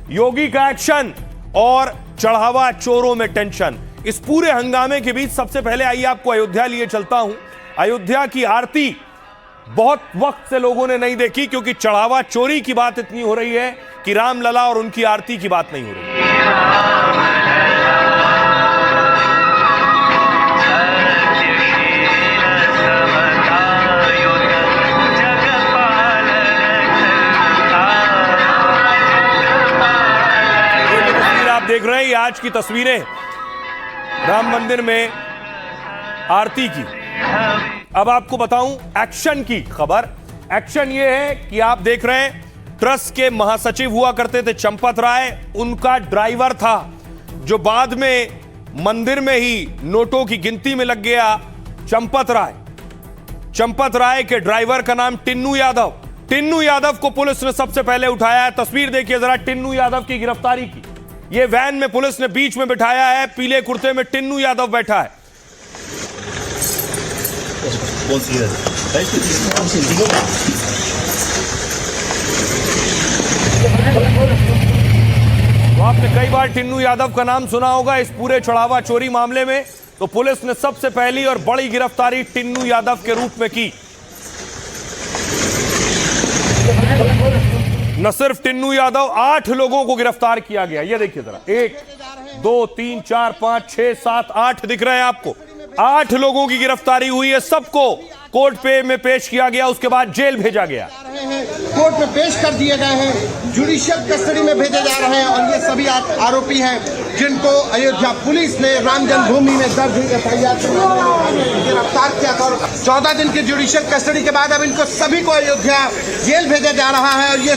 योगी का एक्शन और चढ़ावा चोरों में टेंशन। इस पूरे हंगामे के बीच सबसे पहले आइए आपको अयोध्या लिए चलता हूं। अयोध्या की आरती बहुत वक्त से लोगों ने नहीं देखी, क्योंकि चढ़ावा चोरी की बात इतनी हो रही है कि रामलला और उनकी आरती की बात नहीं हो रही। आप देख रहे हैं ये आज की तस्वीरें राम मंदिर में आरती की। अब आपको बताऊं एक्शन की खबर। एक्शन ये है कि आप देख रहे हैं ट्रस्ट के महासचिव हुआ करते थे चंपत राय, उनका ड्राइवर था जो बाद में मंदिर में ही नोटों की गिनती में लग गया, चंपत राय। चंपत राय के ड्राइवर का नाम टिन्नू यादव। टिन्नू यादव को पुलिस ने सबसे पहले उठाया है। तस्वीर देखिए जरा टिन्नू यादव की गिरफ्तारी की। ये वैन में पुलिस ने बीच में बिठाया है, पीले कुर्ते में टिन्नू यादव बैठा है। तो आपने कई बार टिन्नू यादव का नाम सुना होगा। इस पूरे चढ़ावा चोरी मामले में तो पुलिस ने सबसे पहली और बड़ी गिरफ्तारी टिन्नू यादव के रूप में की। न सिर्फ टिन्नू यादव, 8 लोगों को गिरफ्तार किया गया। ये देखिए जरा, 1 2 3 4 5 6 7 8 दिख रहे हैं आपको। 8 लोगों की गिरफ्तारी हुई है। सबको कोर्ट पे में पेश किया गया, उसके बाद जेल भेजा गया। कोर्ट में पेश कर दिए गए हैं, जुडिशियल कस्टडी में भेजे जा रहे हैं और ये सभी आरोपी हैं जिनको अयोध्या पुलिस ने राम जन्मभूमि में दर्ज एफआईआर गिरफ्तार किया था। 14 दिन की जुडिशियल कस्टडी के बाद अब इनको सभी को अयोध्या जेल भेजा जा रहा है और ये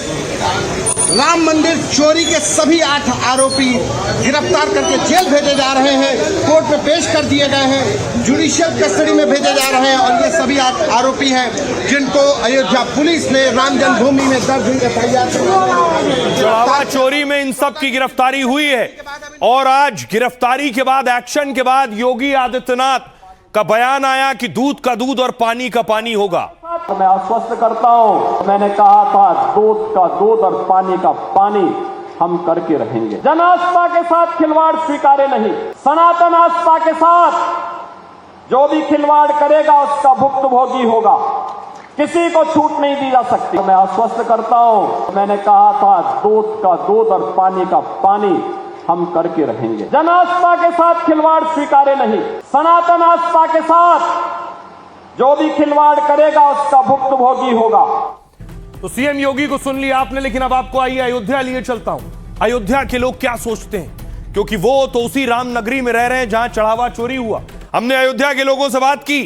राम मंदिर चोरी के सभी 8 आरोपी गिरफ्तार करके जेल भेजे जा रहे हैं, कोर्ट में पेश कर दिए गए हैं, जुडिशियल कस्टडी में भेजे जा रहे हैं और ये सभी आरोपी हैं जिनको अयोध्या पुलिस ने राम जन्मभूमि में दर्ज एफआईआर चढ़ावा चोरी में इन सब की गिरफ्तारी हुई है। और आज गिरफ्तारी के बाद, एक्शन के बाद योगी आदित्यनाथ का बयान आया कि दूध का दूध और पानी का पानी होगा। मैं आश्वस्त करता हूं, मैंने कहा था दूध का दूध और पानी का पानी हम करके रहेंगे। जन आस्था के साथ खिलवाड़ स्वीकार्य नहीं। सनातन आस्था के साथ जो भी खिलवाड़ करेगा उसका भुक्तभोगी होगा। किसी को छूट नहीं दी जा सकती। मैं आश्वस्त करता हूं, मैंने कहा था दूध का दूध और पानी का पानी हम करके रहेंगे। जन आस्था के साथ खिलवाड़ स्वीकार्य नहीं। सनातन आस्था के साथ जो भी खिलवाड़ करेगा उसका भुक्तभोगी होगा। तो सीएम योगी को सुन लिया आपने, लेकिन अब आपको आइए अयोध्या लिए चलता हूं। अयोध्या के लोग क्या सोचते हैं, क्योंकि वो तो उसी राम नगरी में रह रहे हैं जहां चढ़ावा चोरी हुआ। हमने अयोध्या के लोगों से बात की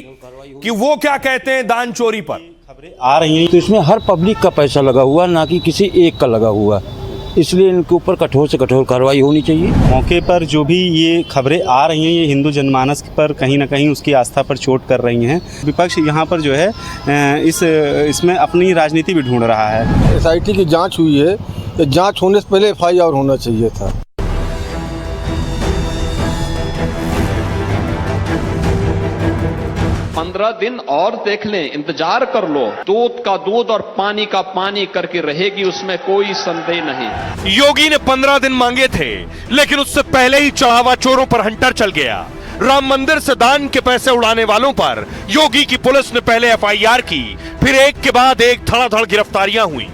कि वो क्या कहते हैं दान चोरी पर। खबरें आ रही हैं तो इसमें हर पब्लिक का पैसा लगा हुआ, ना कि किसी एक का लगा हुआ, इसलिए इनके ऊपर कठोर से कठोर कार्रवाई होनी चाहिए। मौके पर जो भी ये खबरें आ रही हैं ये हिंदू जनमानस पर कहीं ना कहीं उसकी आस्था पर चोट कर रही हैं। विपक्ष यहाँ पर जो है इसमें अपनी राजनीति भी ढूंढ रहा है। एसआईटी की जांच हुई है, तो जांच होने से पहले एफआईआर होना चाहिए था। पंद्रह दिन और देख लें, इंतजार कर लो। दूध का दूध और पानी का पानी करके रहेगी, उसमें कोई संदेह नहीं। योगी ने 15 दिन मांगे थे, लेकिन उससे पहले ही चढ़ावा चोरों पर हंटर चल गया। राम मंदिर से दान के पैसे उड़ाने वालों पर योगी की पुलिस ने पहले एफआईआर की, फिर एक के बाद एक धड़ाधड़ गिरफ्तारियां हुई।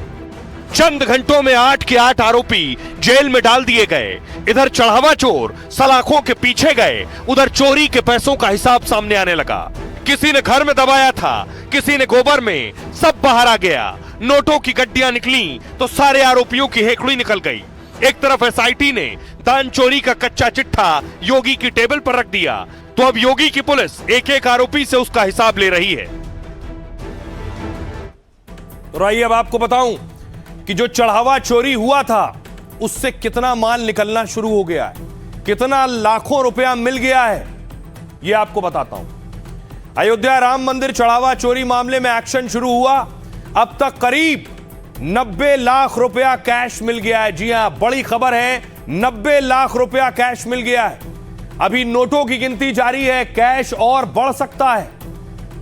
चंद घंटों में 8 के 8 आरोपी जेल में डाल दिए गए। इधर चढ़ावा चोर सलाखों के पीछे गए, उधर चोरी के पैसों का हिसाब सामने आने लगा। किसी ने घर में दबाया था, किसी ने गोबर में, सब बाहर आ गया। नोटों की गड्डियां निकली तो सारे आरोपियों की हेकड़ी निकल गई। एक तरफ एसआईटी ने दान चोरी का कच्चा चिट्ठा योगी की टेबल पर रख दिया, तो अब योगी की पुलिस एक एक आरोपी से उसका हिसाब ले रही है। तो आइए अब आपको बताऊं कि जो चढ़ावा चोरी हुआ था उससे कितना माल निकलना शुरू हो गया है, कितना लाखों रुपया मिल गया है, यह आपको बताता हूं। अयोध्या राम मंदिर चढ़ावा चोरी मामले में एक्शन शुरू हुआ। अब तक करीब 90 लाख रुपया कैश मिल गया है। जी हां, बड़ी खबर है, 90 लाख रुपया कैश मिल गया है। अभी नोटों की गिनती जारी है, कैश और बढ़ सकता है।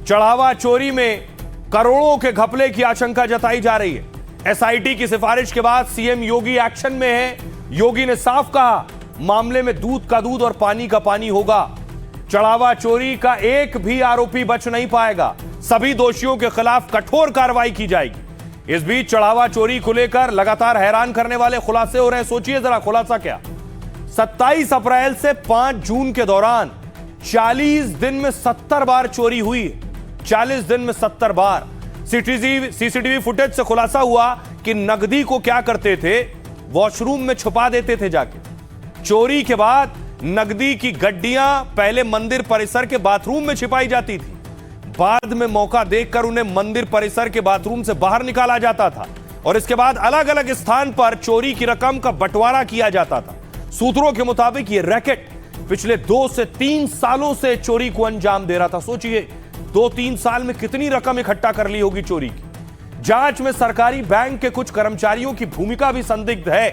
चढ़ावा चोरी में करोड़ों के घपले की आशंका जताई जा रही है। एसआईटी की सिफारिश के बाद सीएम योगी एक्शन में है। योगी ने साफ कहा, मामले में दूध का दूध और पानी का पानी होगा। चढ़ावा चोरी का एक भी आरोपी बच नहीं पाएगा। सभी दोषियों के खिलाफ कठोर कार्रवाई की जाएगी। इस बीच चढ़ावा चोरी को लेकर लगातार हैरान करने वाले खुलासे हो रहे हैं। सोचिए जरा, खुलासा क्या? 27 अप्रैल से 5 जून के दौरान 40 दिन में 70 बार चोरी हुई। 40 दिन में 70 बार। सीसीटीवी फुटेज से खुलासा हुआ कि नकदी को क्या करते थे, वॉशरूम में छुपा देते थे जाके। चोरी के बाद नकदी की गड्डियां पहले मंदिर परिसर के बाथरूम में छिपाई जाती थी, बाद में मौका देखकर उन्हें मंदिर परिसर के बाथरूम से बाहर निकाला जाता था और इसके बाद अलग अलग स्थान पर चोरी की रकम का बंटवारा किया जाता था। सूत्रों के मुताबिक यह रैकेट पिछले 2 से 3 सालों से चोरी को अंजाम दे रहा था। सोचिए 2-3 साल में कितनी रकम इकट्ठा कर ली होगी चोरी की। जांच में सरकारी बैंक के कुछ कर्मचारियों की भूमिका भी संदिग्ध है।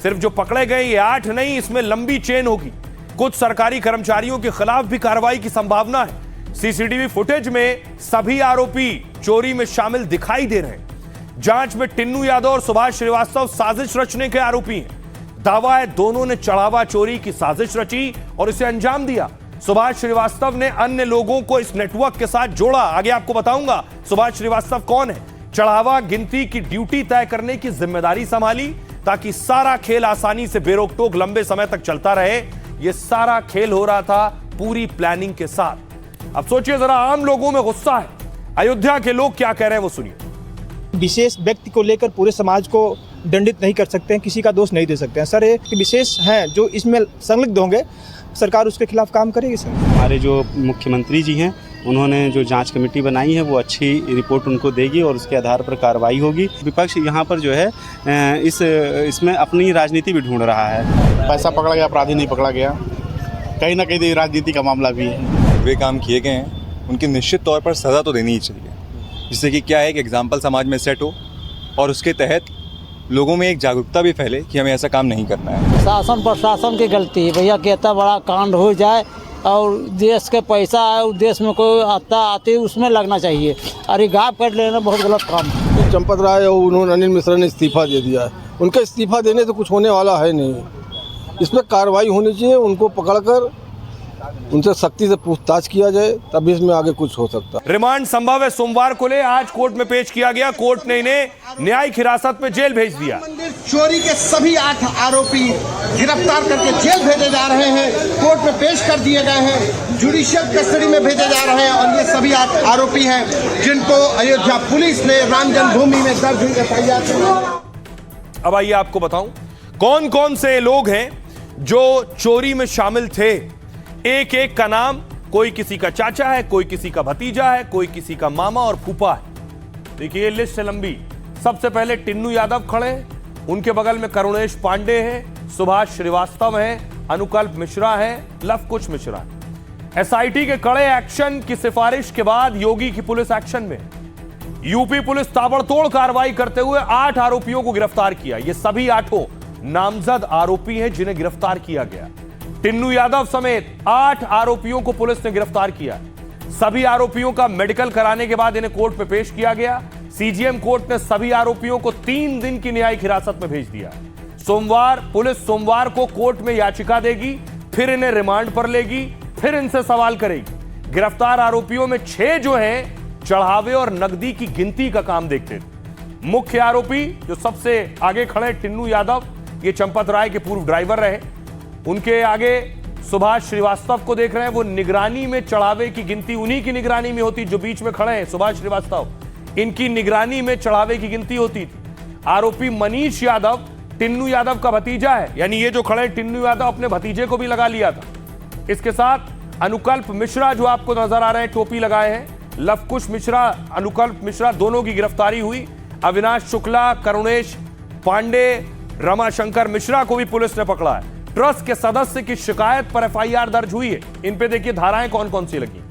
सिर्फ जो पकड़े गए ये 8 नहीं, इसमें लंबी चेन होगी। कुछ सरकारी कर्मचारियों के खिलाफ भी कार्रवाई की संभावना है। सीसीटीवी फुटेज में सभी आरोपी चोरी में शामिल दिखाई दे रहे हैं। जांच में टिन्नू यादव और सुभाष श्रीवास्तव साजिश रचने के आरोपी हैं। दावा है दोनों ने चढ़ावा चोरी की साजिश रची और इसे अंजाम दिया। सुभाष श्रीवास्तव ने अन्य लोगों को इस नेटवर्क के साथ जोड़ा। आगे आपको बताऊंगा सुभाष श्रीवास्तव कौन है। चढ़ावा गिनती की ड्यूटी तय करने की जिम्मेदारी संभाली ताकि सारा खेल आसानी से बेरोक टोक लंबे समय तक चलता रहे। यह सारा खेल हो रहा था पूरी प्लानिंग के साथ। अब सोचिए जरा, आम लोगों में गुस्सा है। अयोध्या के लोग क्या कह रहे हैं वो सुनिए। विशेष व्यक्ति को लेकर पूरे समाज को दंडित नहीं कर सकते हैं, किसी का दोष नहीं दे सकते हैं। सर एक विशेष हैं जो इसमें संलिग्ध होंगे, सरकार उसके खिलाफ काम करेगी। सर हमारे जो मुख्यमंत्री जी हैं उन्होंने जो जांच कमेटी बनाई है वो अच्छी रिपोर्ट उनको देगी और उसके आधार पर कार्रवाई होगी। विपक्ष यहाँ पर जो है इसमें अपनी राजनीति भी ढूंढ रहा है। पैसा पकड़ा गया, अपराधी नहीं पकड़ा गया, कहीं ना कहीं राजनीति का मामला भी है। वे काम किए गए हैं, उनकी निश्चित तौर पर सज़ा तो देनी ही चाहिए, जिससे कि क्या है, एक एग्जाम्पल समाज में सेट हो और उसके तहत लोगों में एक जागरूकता भी फैले कि हमें ऐसा काम नहीं करना है। शासन प्रशासन की गलती है भैया कि इतना बड़ा कांड हो जाए और देश के पैसा है, देश में कोई आती उसमें लगना चाहिए। अरे गाप काट लेना बहुत गलत काम है। चंपत राय और उन्होंने अनिल मिश्रा ने इस्तीफा दे दिया है। उनका इस्तीफा देने से कुछ होने वाला है नहीं। इसमें कार्रवाई होनी चाहिए, उनको पकड़कर उनसे सख्ती से पूछताछ किया जाए, तभी इसमें आगे कुछ हो सकता है। रिमांड संभव है सोमवार को ले आज कोर्ट में पेश किया गया। कोर्ट ने इन्हें न्यायिक हिरासत में जेल भेज दिया। मंदिर चोरी के सभी 8 आरोपी गिरफ्तार करके जेल भेजे जा रहे हैं, कोर्ट में पेश कर दिए गए हैं, जुडिशियल कस्टडी में भेजे जा रहे हैं और ये सभी 8 आरोपी हैं जिनको अयोध्या पुलिस ने राम जन्मभूमि में दर्ज हुई FIR। अब आइए आपको बताऊं कौन कौन से लोग हैं जो चोरी में शामिल थे। एक एक का नाम, कोई किसी का चाचा है, कोई किसी का भतीजा है, कोई किसी का मामा और फूफा है। देखिए ये लिस्ट है लंबी। सबसे पहले टिन्नू यादव खड़े हैं, उनके बगल में करुणेश पांडे हैं, सुभाष श्रीवास्तव हैं, अनुकल्प मिश्रा हैं, लवकुश मिश्रा है। SIT के कड़े एक्शन की सिफारिश के बाद योगी की पुलिस एक्शन में। यूपी पुलिस ताबड़तोड़ कार्रवाई करते हुए 8 आरोपियों को गिरफ्तार किया। ये सभी 8 नामजद आरोपी हैं जिन्हें गिरफ्तार किया गया। टिन्नू यादव समेत 8 आरोपियों को पुलिस ने गिरफ्तार किया। सभी आरोपियों का मेडिकल कराने के बाद इन्हें कोर्ट में पेश किया गया। CGM कोर्ट ने सभी आरोपियों को 3 दिन की न्यायिक हिरासत में भेज दिया। पुलिस सोमवार को कोर्ट में याचिका देगी, फिर इन्हें रिमांड पर लेगी, फिर इनसे सवाल करेगी। गिरफ्तार आरोपियों में 6 जो हैं चढ़ावे और नकदी की गिनती का काम देखते थे। मुख्य आरोपी जो सबसे आगे खड़े टिन्नू यादव, ये चंपत राय के पूर्व ड्राइवर रहे। उनके आगे सुभाष श्रीवास्तव को देख रहे हैं, वो निगरानी में चढ़ावे की गिनती उन्हीं की निगरानी में होती। जो बीच में खड़े हैं सुभाष श्रीवास्तव, इनकी निगरानी में चढ़ावे की गिनती होती थी। आरोपी मनीष यादव टिन्नू यादव का भतीजा है, यानी ये जो खड़े टिन्नू यादव अपने भतीजे को भी लगा लिया था। इसके साथ अनुकल्प मिश्रा जो आपको नजर आ रहे हैं, टोपी लगाए हैं, लवकुश मिश्रा, अनुकल्प मिश्रा, दोनों की गिरफ्तारी हुई। अविनाश शुक्ला, करुणेश पांडे, रमाशंकर मिश्रा को भी पुलिस ने पकड़ा है। ट्रस्ट के सदस्य की शिकायत पर FIR दर्ज हुई है। इन पे देखिए धाराएं कौन कौन सी लगी।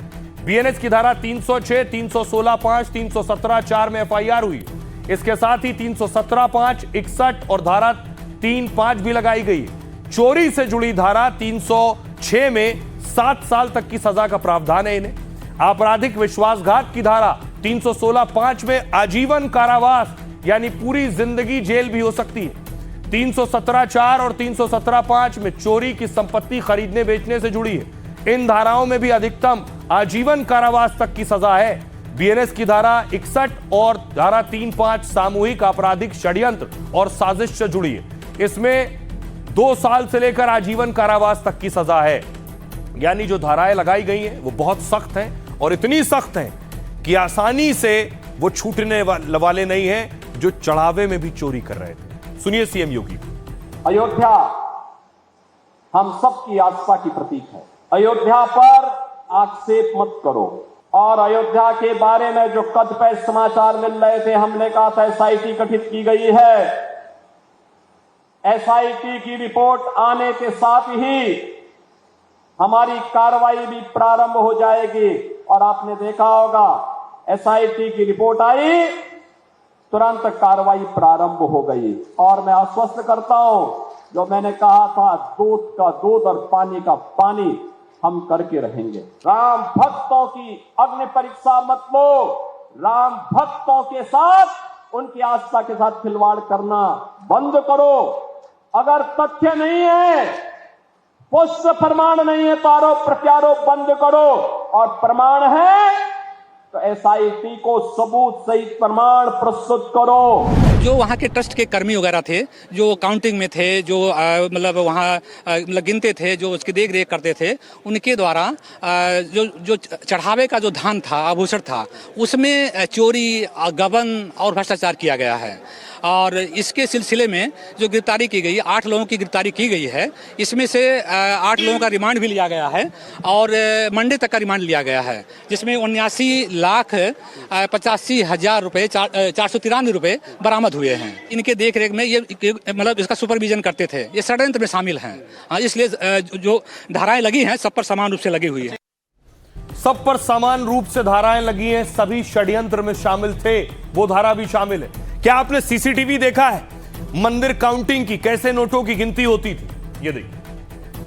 BNS की धारा 306, 316(5), 317(4) में FIR हुई। इसके साथ ही 317(5), 61 और धारा 3(5) भी लगाई गई। चोरी से जुड़ी धारा 306 में 7 साल तक की सजा का प्रावधान है इन्हें। आपराधिक विश्वासघात की धारा 316(5) में आजीवन कारावास यानी पूरी जिंदगी जेल भी हो सकती है। 317(4) और 317(5) में चोरी की संपत्ति खरीदने बेचने से जुड़ी है। इन धाराओं में भी अधिकतम आजीवन कारावास तक की सजा है। बीएनएस की धारा 61 और धारा 3(5) सामूहिक आपराधिक षड्यंत्र और साजिश से जुड़ी है। इसमें 2 साल से लेकर आजीवन कारावास तक की सजा है। यानी जो धाराएं लगाई गई हैं वो बहुत सख्त हैं और इतनी सख्त हैं कि आसानी से वो छूटने वाले नहीं हैं जो चढ़ावे में भी चोरी कर रहे थे। सुनिए सीएम योगी। अयोध्या हम सबकी आस्था की प्रतीक है। अयोध्या पर आक्षेप मत करो। और अयोध्या के बारे में जो कतिपय समाचार मिल रहे थे, हमने कहा था एसआईटी गठित की गई है। एसआईटी की रिपोर्ट आने के साथ ही हमारी कार्रवाई भी प्रारंभ हो जाएगी। और आपने देखा होगा एसआईटी की रिपोर्ट आई, तुरंत कार्रवाई प्रारंभ हो गई। और मैं आश्वस्त करता हूं, जो मैंने कहा था, दूध का दूध और पानी का पानी हम करके रहेंगे। राम भक्तों की अग्नि परीक्षा मत लो। राम भक्तों के साथ, उनकी आस्था के साथ खिलवाड़ करना बंद करो। अगर तथ्य नहीं है, पुष्ट प्रमाण नहीं है तो आरोप प्रत्यारोप बंद करो। और प्रमाण है तो एसआईटी को सबूत सहित प्रमाण प्रस्तुत करो। जो वहाँ के ट्रस्ट के कर्मी वगैरह थे, जो काउंटिंग में थे, जो मतलब वहाँ मतलब गिनते थे, जो उसकी देख रेख करते थे, उनके द्वारा जो चढ़ावे का जो धान था, आभूषण था, उसमें चोरी, गबन और भ्रष्टाचार किया गया है। और इसके सिलसिले में जो गिरफ्तारी की गई, 8 लोगों की गिरफ्तारी की गई है। इसमें से 8 लोगों का रिमांड भी लिया गया है और मंडे तक का रिमांड लिया गया है, जिसमें 79,85,000 रुपये 493 रुपये बरामद हुए हैं। इनके देख रेख में ये मतलब इसका सुपरविजन करते थे। ये षड्यंत्र में शामिल हैं। हाँ, इसलिए जो धाराएं लगी हैं सब पर समान रूप से लगी हुई है। सब पर समान रूप से धाराएं लगी हैं। सभी षड्यंत्र में शामिल थे, वो धारा भी शामिल है। क्या आपने सीसीटीवी देखा है मंदिर काउंटिंग की, कैसे नोटों की गिनती होती थी? ये देखिए,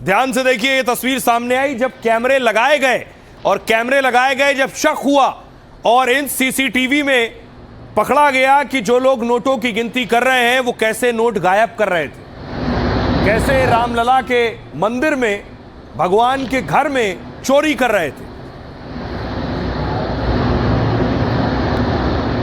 ध्यान से देखिए, ये तस्वीर सामने आई जब कैमरे लगाए गए। और कैमरे लगाए गए जब शक हुआ और इन सीसीटीवी में पकड़ा गया कि जो लोग नोटों की गिनती कर रहे हैं वो कैसे नोट गायब कर रहे थे, कैसे रामलला के मंदिर में, भगवान के घर में चोरी कर रहे थे।